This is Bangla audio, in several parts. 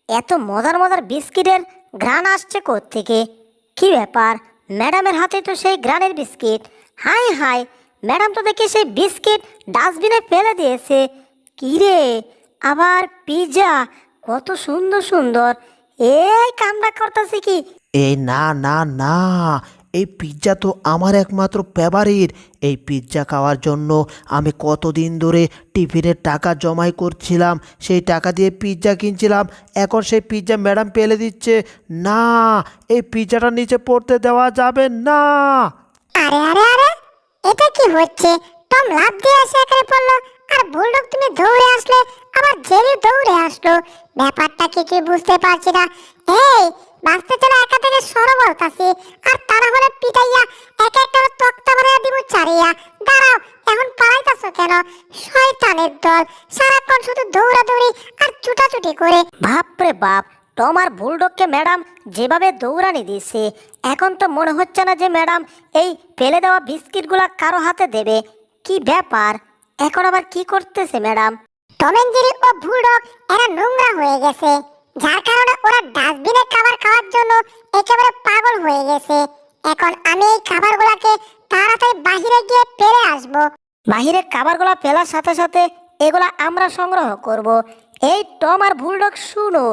এত মজার মজার বিস্কিটের ঘ্রাণ আসছে কোত্থেকে? কি ব্যাপার, ম্যাডামের হাতে তো সেই ঘ্রাণের বিস্কিট। হাই হাই, ম্যাডাম তো দেখি সেই বিস্কিট ডাস্টবিনে ফেলে দিয়েছে। কি রে, আবার পিৎজা, কত সুন্দর সুন্দর। এই কামড়া করতেছে কি? এই না না না, এই পিৎজা তো আমার একমাত্র ফেভারিট। এই পিৎজা খাওয়ার জন্য আমি কতদিন ধরে টিফিনের টাকা জমাই করছিলাম, সেই টাকা দিয়ে পিৎজা কিনছিলাম। এখন সেই পিৎজা ম্যাডাম ফেলে দিচ্ছে। না, এই পিৎজাটা নিচে পড়তে দেওয়া যাবে না। আরে আরে আরে, এটা কি হচ্ছে? টম লাফ দিয়ে এসে এখানে পড়লো, আর বুলডগ তুমি দৌড়ে আসলে, আবার জেরি দৌড়ে আসলো। ব্যাপারটা কিছুই বুঝতে পারছি না। এই, বাঁচতে চলে একা থেকে সরো বলতাছি, আর তারা হলে পিটাইয়া এক একটা তক্তা বানাইয়া দিব চারিয়া। দাঁড়াও, এখন পালাইতাছো কেন? শয়তানের দল, সারাক্ষণ শুধু দৌড়াদৌড়ি আর ছুটাছুটি করে। বাপরে বাপ, টম আর বুলডগকে ম্যাডাম যেভাবে দৌড়ানি দিচ্ছে, এখন তো মনে হচ্ছে না যে ম্যাডাম এই ফেলে দেওয়া বিস্কিটগুলা কারো হাতে দেবে। কি ব্যাপার, এখন আবার কি করতেছে ম্যাডাম? টম এন্ড জেরি ও বুলডগ এরা নোংরা হয়ে গেছে, যার কারণে ওরা ডাস্টবিনে খাবার খাওয়ার জন্য একেবারে পাগল হয়ে গেছে। এখন আমি এই খাবারগুলোকে তাড়াতাড়ি বাহিরে গিয়ে ফেলে আসবো। বাহিরে খাবারগুলা ফেলার সাথে সাথে এগুলা আমরা সংগ্রহ করব। এই টম আর বুলডগ শুনো,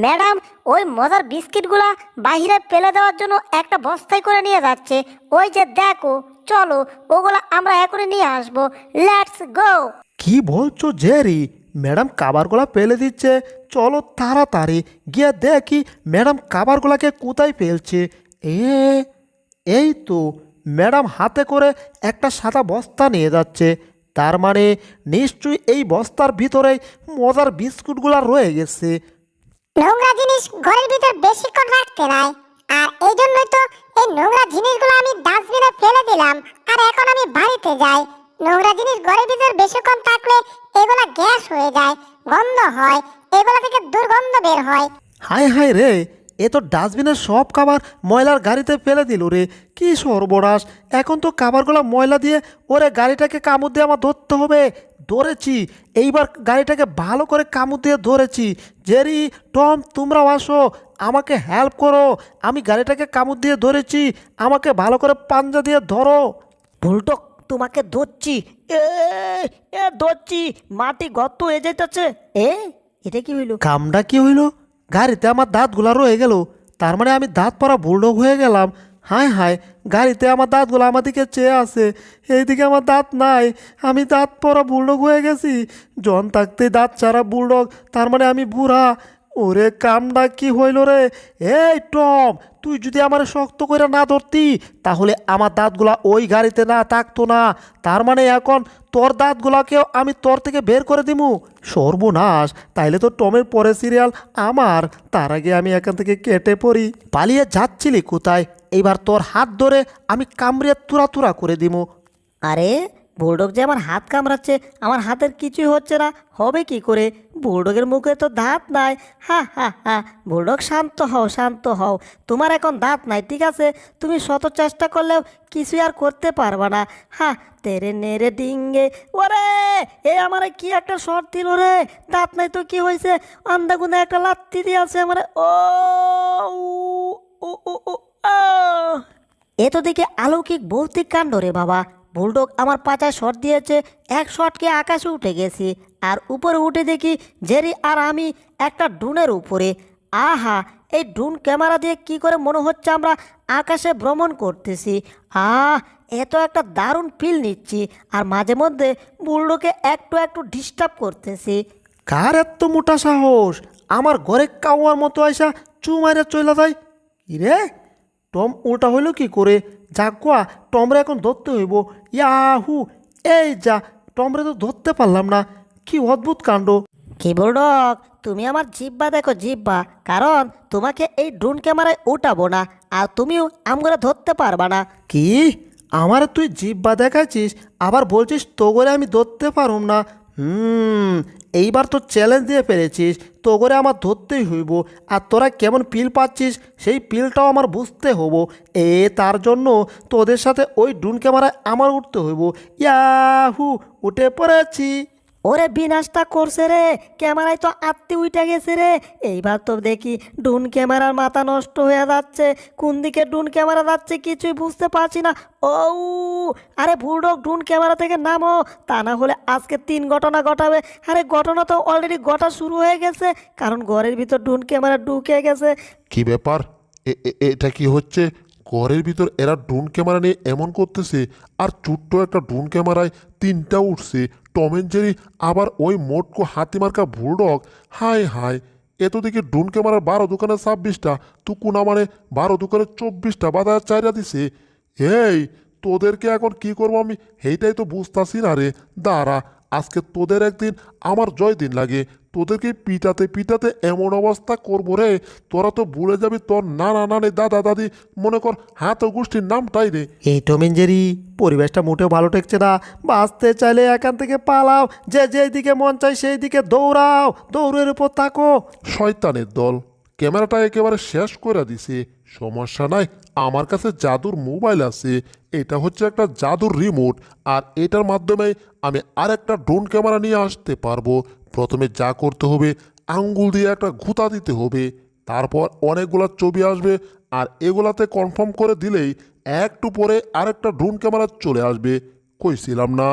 ম্যাডাম ওই মজার বিস্কিটগুলা বাহিরে ফেলে দেওয়ার জন্য একটা বস্তায় করে নিয়ে যাচ্ছে। ওই যে দেখো, চলো ওগুলা আমরা এখনই নিয়ে আসবো। Let's go. কি বলছো জেরি? ম্যাডাম খাবারগুলা ফেলে দিচ্ছে। চলো তাড়াতাড়ি গিয়ে দেখি ম্যাডাম খাবারগুলাকে কোথায় ফেলছে। এ এই তো, ম্যাডাম হাতে করে একটা সাদা বস্তা নিয়ে যাচ্ছে। তার মানে নিশ্চয়ই এই বস্তার ভিতরেই মজার বিস্কুটগুলা রয়ে গেছে। নোংরা জিনিস ঘরের ভিতর বেশিক্ষণ রাখতে নাই, আর এই জন্যই তো এই নোংরা জিনিসগুলো আমি ডাস্টবিনে ফেলে দিলাম। আর এখন আমি বাড়িতে যাই। নোংরা জিনিস ঘরের ভিতর বেশিক্ষণ থাকলে এগুলা গ্যাস হয়ে যায়, গন্ধ হয়, এগুলা থেকে দুর্গন্ধ বের হয়। হায় হায় রে, এ তো ডাস্টবিনের সব খাবার ময়লার গাড়িতে ফেলে দিল রে। কি সর্বনাশ! এখন তো খাবারগুলো ময়লা দিয়ে ওরে গাড়িটাকে কামড় দিয়ে আমার ধরতে হবে। ধরেছি, এইবার গাড়িটাকে ভালো করে কামড় দিয়ে ধরেছি। জেরি, টম, তোমরাও আসো, আমাকে হেল্প করো। আমি গাড়িটাকে কামড় দিয়ে ধরেছি, আমাকে ভালো করে পাঞ্জা দিয়ে ধরো। বুলডগ, তোমাকে ধরছি। এ এ ধরছি, মাটি গর্ত হয়ে যাইতেছে। এটা কি হইল? কামটা কি হইল? গাড়িতে আমার দাঁতগুলা রয়ে গেল। তার মানে আমি দাঁত পরা বুলডগ হয়ে গেলাম। হায় হায়, গাড়িতে আমার দাঁতগুলো আমার দিকে চেয়ে আছে, এইদিকে আমার দাঁত নাই। আমি দাঁত পরা বুলডগ হয়ে গেছি। জন থাকতে দাঁত ছাড়া বুলডগ, তার মানে আমি বুড়া। ওরে কামটা কি হইল রে? এই টম, তুই যদি আমার শক্ত করে না ধরতি, তাহলে আমার দাঁতগুলা ওই গাড়িতে না থাকতো না। তার মানে এখন তোর দাঁতগুলাকেও আমি তোর থেকে বের করে দিমু। সর্বনাশ! তাইলে তো টমের পরে সিরিয়াল আমার। তার আগে আমি এখান থেকে কেটে পড়ি। পালিয়ে যাচ্ছিলি কোথায়? এইবার তোর হাত ধরে আমি কামড়িয়ে তুরা তুরা করে দিমু। আরে, বুলডগ যে আমার হাত কামড়াচ্ছে, আমার হাতের কিছুই হচ্ছে না, হবে কি করে? বুলডগের মুখে তো দাঁত নাই। হা হা হা। বুলডগ, শান্ত হও, শান্ত হও। তোমার এখন দাঁত নাই, ঠিক আছে? তুমি শত চেষ্টা করলেও কিছুই আর করতে পারবা না। হা, তেরে নেড়ে ডিঙ্গে। ওরে, এ আমার কি একটা শর্ট দিল রে! দাঁত নাই তো কি হয়েছে? আন্দাগুন্দা একটা লাত্তি দিয়ে আছে আমার। ও ও ও ও আহ! এ তো দেখে অলৌকিক ভৌতিক কাণ্ড রে বাবা। বুলডগ আমার পাছায় শট দিয়েছে, এক শটকে আকাশে উঠে গেছি। আর উপরে উঠে দেখি জেরি আর আমি একটা ড্রোনের উপরে। আহা, এই ড্রোন ক্যামেরা দিয়ে কি করে মনে হচ্ছে আমরা আকাশে ভ্রমণ করতেছি। এত একটা দারুণ ফিল নিচ্ছি, আর মাঝে মধ্যে বুলডগকে একটু একটু ডিস্টার্ব করতেছি। কার এত মোটা সাহস আমার ঘরে কাউয়ার মতো আইসা চু মারে চইলা যায়? কিরে, টম ওটা হইল কি করে? যাকুয়া, টমরে এখন ধরতে হইব। ইয়াহু! এই যা, টমরে তো ধরতে পারলাম না। কি অদ্ভুত কাণ্ড! কি বুলডগ, তুমি আমার জিব্বা দেখো, জিব্বা। কারণ তোমাকে এই ড্রোন ক্যামেরায় উঠাবো না, আর তুমিও আমগরে ধরতে পারবা না। কি? আমার তুই জিব্বা দেখাচ্ছিস, আবার বলছিস তো করে আমি ধরতে পারুম না? এইবার তো চ্যালেঞ্জ দিয়ে ফেলেছিস, তো করে আমার ধরতেই হইব। আর তোরা কেমন পিল পাচ্ছিস সেই পিলটাও আমার বুঝতে হব। তার জন্য তোদের সাথে ওই ড্রোন ক্যামেরায় আমার উঠতে হইব। ইয়াহু! উঠে পড়েছি। ওরে বিনাশটা করছে রে, ক্যামেরায় তো আত্মে উঠে গেছে রে। এইবার তো দেখি ড্রোন ক্যামেরার মাথা নষ্ট হয়ে যাচ্ছে, কোন দিকে ড্রোন ক্যামেরা যাচ্ছে কিছুই বুঝতে পারছি না। ও আরে বুলডগ, ড্রোন ক্যামেরা থেকে নামো, তা না হলে আজকে 3 ঘটনা ঘটাবে। আরে ঘটনা তো অলরেডি ঘটা শুরু হয়ে গেছে, কারণ ঘরের ভিতর ড্রোন ক্যামেরা ঢুকে গেছে। কি ব্যাপার? এটা কি হচ্ছে? ঘরের ভিতর এরা ড্রোন ক্যামেরা নিয়ে এমন করতেছে, আর ছোট্ট একটা ড্রোন ক্যামেরায় 3টা উঠছে। টম এন্ড জেরি, আবার ওই মোটকো হাতিমার্কা বুলডগ। হাই হাই, এত দিকে ড্রোন ক্যামেরার 12 দোকানে 26টা, তুকুনা মানে 12 দোকানে 24টা বাজার চাইরা দিছে। এই তোদেরকে এখন কি করবো আমি, এইটাই তো বুঝতাছি না রে। দাঁড়া, আজকে তোদের একদিন আমার জয় দিন লাগে, তোদেরকে পিটাতে পিটাতে এমন অবস্থা করবো রে, তোরা তো ভুলে যাবি তোর নানা নানি দাদা দাদি, মনে কর হাত ও গোষ্ঠীর নামটাই রে। এই টম এন্ড জেরি, পরিবেশটা মোটেও ভালো ঠেকছে না। বাঁচতে চাইলে এখান থেকে পালাও, যে যেই দিকে মন চাই সেই দিকে দৌড়াও, দৌড়ের উপর থাকো। শয়তানের দল, ক্যামেরাটা একেবারে শেষ করে দিছে। সমস্যা নাই, আমার কাছে জাদুর মোবাইল আছে। এটা হচ্ছে একটা জাদুর রিমোট, আর এটার মাধ্যমে আমি আরেকটা ড্রোন ক্যামেরা নিয়ে আসতে পারবো। প্রথমে যা করতে হবে, আঙ্গুল দিয়ে একটা ঘুতা দিতে হবে, তারপর অনেকগুলা ছবি আসবে, আর এগুলাতে কনফার্ম করে দিলেই একটু পরে আরেকটা ড্রোন ক্যামেরা চলে আসবে। কইছিলাম না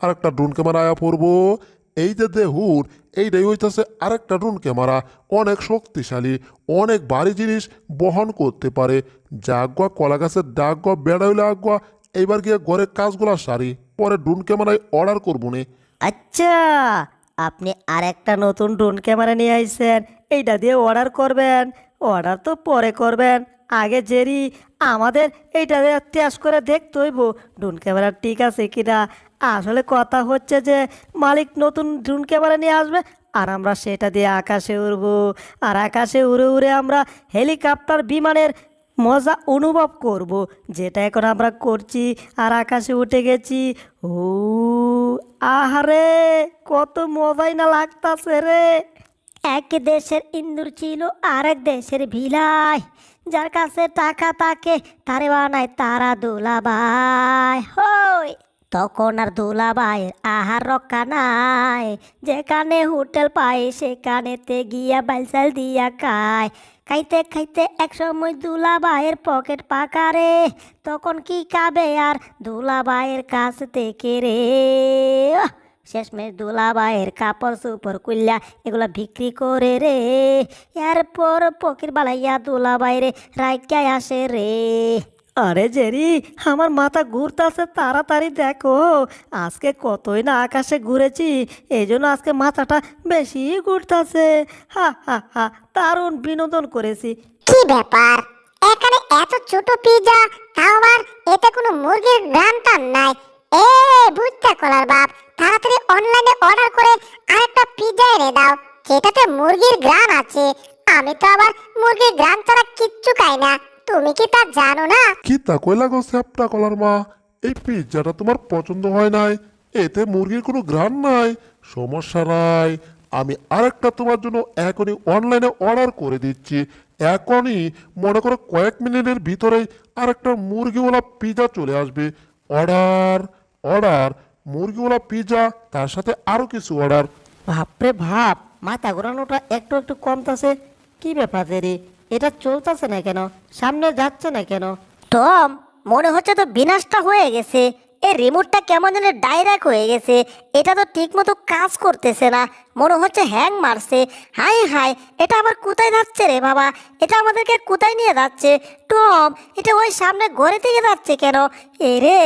আরেকটা ড্রোন ক্যামেরা আয়া পড়বো? এই যে দেহুর, এইটাই হইতেছে আরেকটা ড্রোন ক্যামেরা। অনেক শক্তিশালী, অনেক ভারী জিনিস বহন করতে পারে। জাগুয়া কলা গাছের ডাগুয়া বেড়া হইলে আগুয়া। এইবার গিয়ে ঘরের কাজগুলা সারি, পরে ড্রোন ক্যামেরায় অর্ডার করবো নে। আচ্ছা, আপনি আর একটা নতুন ড্রোন ক্যামেরা নিয়ে আইছেন, এইটা দিয়ে অর্ডার করবেন? অর্ডার তো পরে করবেন, আগে জেরি আমাদের এইটা দিয়ে টেস্ট করে দেখতে হইব ড্রোন ক্যামেরা ঠিক আছে কিনা। আসলে কথা হচ্ছে যে মালিক নতুন ড্রোন ক্যামেরা নিয়ে আসবে, আর আমরা সেটা দিয়ে আকাশে উড়বো, আর আকাশে উড়ে উড়ে আমরা হেলিকপ্টার বিমানের মজা অনুভব করব, যেটা এখন আমরা করছি। আর আকাশে উঠে গেছি। ও আহারে, কত মজাই না লাগতাছে রে। এক দেশের ইন্দুর ছিল আর এক দেশের ভিলাই, যার কাছে টাকা থাকে তারে বানায় তারা দুলাভাই। হই তখন আর দুলাভাইয়ের আহার রক্ষা নাই, যেখানে হোটেল পায় সেখানেতে গিয়া বাইসাল দিয়া খায়। খাইতে খাইতে একসময় দুলাভাইয়ের পকেট পাকা রে, তখন কি খাবে আর দুলাভাইয়ের কাছ থেকে রে। শেষমেশ দুলাভাইয়ের কাপড় সুপড় কুল্লা এগুলা বিক্রি করে রে, এরপর পকির বালাইয়া দুলাভাইরে রাইকায় আসে রে। আরে জেরি, আমার মাথা ঘুরতাছে, তাড়াতাড়ি দেখো। আজকে কতই না আকাশে ঘুরেছি, এই জন্য আজকে মাথাটা বেশি ঘুরতাছে। হা হা হা, দারুণ বিনোদন করেছি। কি ব্যাপার, এখানে এত ছোট পিৎজা, তাও আবার এতে কোনো মুরগির গ্রান টান নাই। এ বুঝতে কলার বাপ, তাড়াতাড়ি অনলাইনে অর্ডার করে আরেকটা পিৎজা এনে দাও যেটাতে মুরগির গ্রান আছে। আমি তো আবার মুরগির গ্রান ছাড়া কিচ্ছু খাই না, তুমি কি তা জানো না? কি তা কইলা গো স্যাপটা কলার মা, এই পিৎজাটা তোমার পছন্দ হয় নাই? এতে মুরগির কোনো ঘ্রাণ নাই। সমস্যা নাই, আমি আরেকটা তোমার জন্য এখনই অনলাইনে অর্ডার করে দিচ্ছি। এখনই মনে করো কয়েক মিনিটের ভিতরেই আরেকটা মুরগিওয়ালা পিৎজা চলে আসবে। অর্ডার অর্ডার, মুরগিওয়ালা পিৎজা, তার সাথে আরও কিছু অর্ডার। বাপরে ভাব, মাথা ঘোরানোটা একটু একটু কমতাছে। কি ব্যাপার রে, এটা চলতেছে না কেন, সামনে যাচ্ছে না কেন? টম, মনে হচ্ছে তো বিনাশটা হয়ে গেছে। এই রিমোটটা কেমন যেন ডাইরেক্ট হয়ে গেছে, এটা তো ঠিক মতো কাজ করতেছে না, মনে হচ্ছে হ্যাং মারছে। হাই হাই, এটা আবার কোথায় যাচ্ছে রে বাবা? এটা আমাদেরকে কোথায় নিয়ে যাচ্ছে? টম, এটা ওই সামনে ঘরে থেকে যাচ্ছে কেন? এ রে,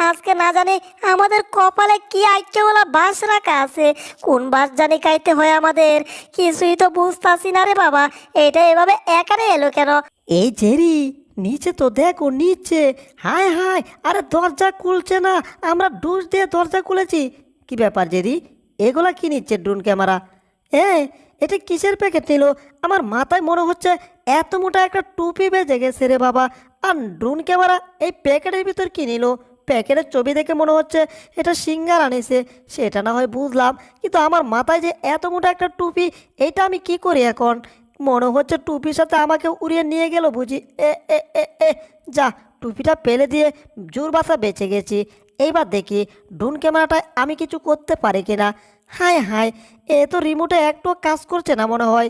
আজকে না জানি আমাদের কপালে কি আইটেওয়ালা বাস রাখা আছে, কোন বাস জানি খাইতে হয় আমাদের, কিছুই তো বুঝতাছি না রে বাবা। এটা এভাবে একারে এলো কেন? এই জেরি, নিচে তো দেখো, নিচে। হায় হায়, আরে দরজা খুলছে না, আমরা ডুস দিয়ে দরজা খুলেছি। কি ব্যাপার জেরি, এগুলা কি নিচ্ছে ড্রোন ক্যামেরা? এটা কিসের প্যাকেট নিল? আমার মাথায় মনে হচ্ছে এত মোটা একটা টুপি বেজে গেছে রে বাবা। আর ড্রোন ক্যামেরা এই প্যাকেটের ভিতর কি নিল? প্যাকেটের ছবি দেখে মনে হচ্ছে এটা সিঙ্গার আনিছে, সেটা না হয় বুঝলাম, কিন্তু আমার মাথায় যে এত মোটা একটা টুপি, এইটা আমি কি করি এখন? মনে হচ্ছে টুপির সাথে আমাকে উড়িয়ে নিয়ে গেল বুঝি। এ এ এ এ যা, টুপিটা ফেলে দিয়ে জোর বাসা বেঁচে গেছি। এইবার দেখি ড্রোন ক্যামেরাটায় আমি কিছু করতে পারি কিনা। হায় হায়, এ তো রিমোটে একটু কাজ করছে না মনে হয়।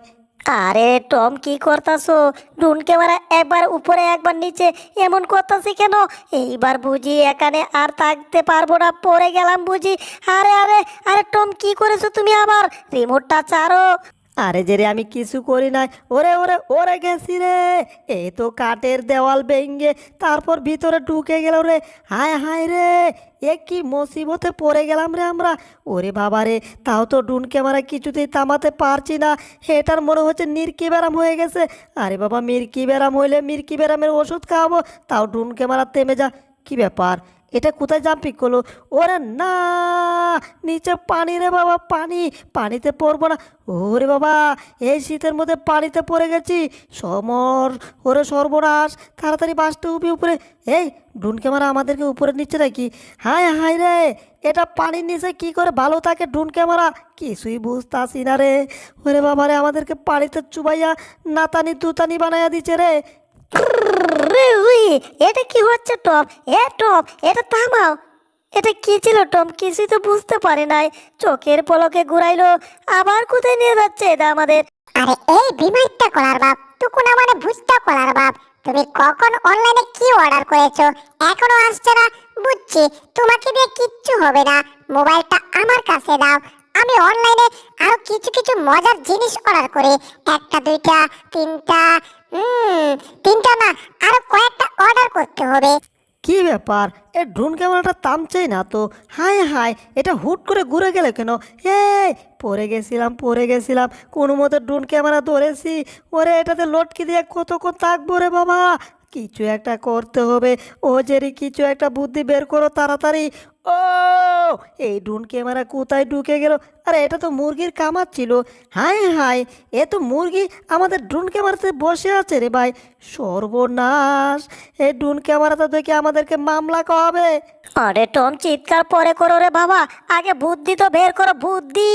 আরে টম কি করতাছো? ড্রোন ক্যামেরা একবার উপরে একবার নিচে এমন করতাছি কেন? এইবার বুঝি এখানে আর থাকতে পারবো না, পড়ে গেলাম বুঝি। আরে আরে আরে টম কি করেছো তুমি? আবার রিমোটটা ছাড়ো। আরে যে রে, আমি কিছু করি নাই। ওরে ওরে ওরে গেছি রে, এই তো কাঠের দেওয়াল ভেঙে তারপর ভিতরে ঢুকে গেল রে। হায় হায় রে, এ কি মুসিবতে পড়ে গেলাম রে আমরা। ওরে বাবা রে, তাও তো ড্রোন ক্যামেরা কিছুতেই থামাতে পারছি না। এটার মনে হচ্ছে মির্কি ব্যারাম হয়ে গেছে। আরে বাবা, মির্কি ব্যারাম হইলে মির্কি ব্যারামের ওষুধ খাওয়াবো, তাও ড্রোন ক্যামেরা থেমে যা। কি ব্যাপার, এটা কোথায় জাম্পিং করলো? ওরে না, নিচে পানি রে বাবা, পানি। পানিতে পড়বো না। ওরে বাবা, এই শীতের মধ্যে পানিতে পড়ে গেছি। ওরে সর্বনাশ, তাড়াতাড়ি বাসটা উপরে। এই ড্রোন ক্যামেরা আমাদেরকে উপরে নিচ্ছে নাকি? হায় হায় রে, এটা পানির নিচে কি করে ভালো থাকে ড্রোন ক্যামেরা? কিছুই বুঝতাছি না রে। ওরে বাবা রে, আমাদেরকে পানিতে চুবাইয়া নাতানি তুতানি বানাইয়া দিচ্ছে রে। রে উই, এটা কি হচ্ছে টম? টম, এটা থামাও। এটা কি ছিল টম? কিছুই তো বুঝতে পারি নাই। চোখের পলকে ঘুরাইলো, আবার কোথায় নিয়ে যাচ্ছে এটা আমাদের? আরে এই বিমানটা কলার বাপ, তুকুনা মানে ভুজটা কলার বাপ, তুমি কখন অনলাইনে কি অর্ডার করেছো এখনো আসছে না? বুঝছি, তোমাকে দিয়ে কিচ্ছু হবে না। মোবাইলটা আমার কাছে দাও, আমি অনলাইনে আরো কিছু কিছু মজার জিনিস অর্ডার করি। একটা দুইটা তিনটা, তিনটা না, আরো কয়েকটা অর্ডার করতে হবে। কি ব্যাপার, এ ড্রোন ক্যামেরাটা থামছেই না তো। হায় হায়, এটা হুট করে ঘুরে গেল কেন? এই পড়ে গেছিলাম, কোনো মতে ড্রোন ক্যামেরা ধরেছি। ওরে, এটাতে লটকি দিয়ে কতক্ষণ থাকবো রে বাবা? কিছু একটা করতে হবে। ও জেরি, কিছু একটা বুদ্ধি বের করো তাড়াতাড়ি। ও, এই ড্রোন ক্যামেরা কোথায় ঢুকে গেল? আরে এটা তো মুরগির কামার ছিল। হায় হায়, এ তো মুরগি আমাদের ড্রোন ক্যামেরাতে বসে আছে রে ভাই। সর্বনাশ, এই ড্রোন ক্যামেরাটা দেখে আমাদেরকে মামলা করাবে। আরে টম, চিৎকার পরে করো রে বাবা, আগে বুদ্ধি তো বের করো, বুদ্ধি।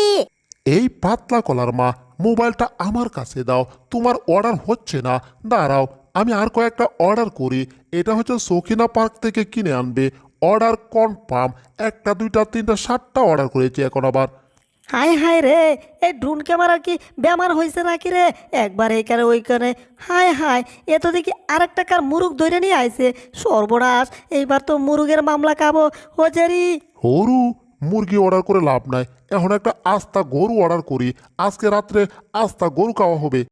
এই পাতলা কলার মা, মোবাইলটা আমার কাছে দাও। তোমার অর্ডার হচ্ছে না, দাঁড়াও আমি আর কয়েকটা অর্ডার করি। এটা হচ্ছে সখিনা পার্ক থেকে কিনে আনবে। Order confirm. একটা দুইটা তিনটা 7টা অর্ডার করেছি এখন আবার। হায় হায় রে, এই ড্রোন ক্যামেরার কি বেমার হয়েছে নাকি রে? একবার এইখানে ওইখানে। হায় হায়, এ তো দেখি আরেকটা কার মুরুগ ধরে নিয়ে আইছে। সর্বনাশ, এইবার তো মুরুগের মামলা খাবো। ও জেরি, গরু? মুরগি অর্ডার করে লাভ নাই, এখন একটা আস্তা গরু অর্ডার করি। আজকে রাত্রে আস্তা গরু খাওয়া হবে।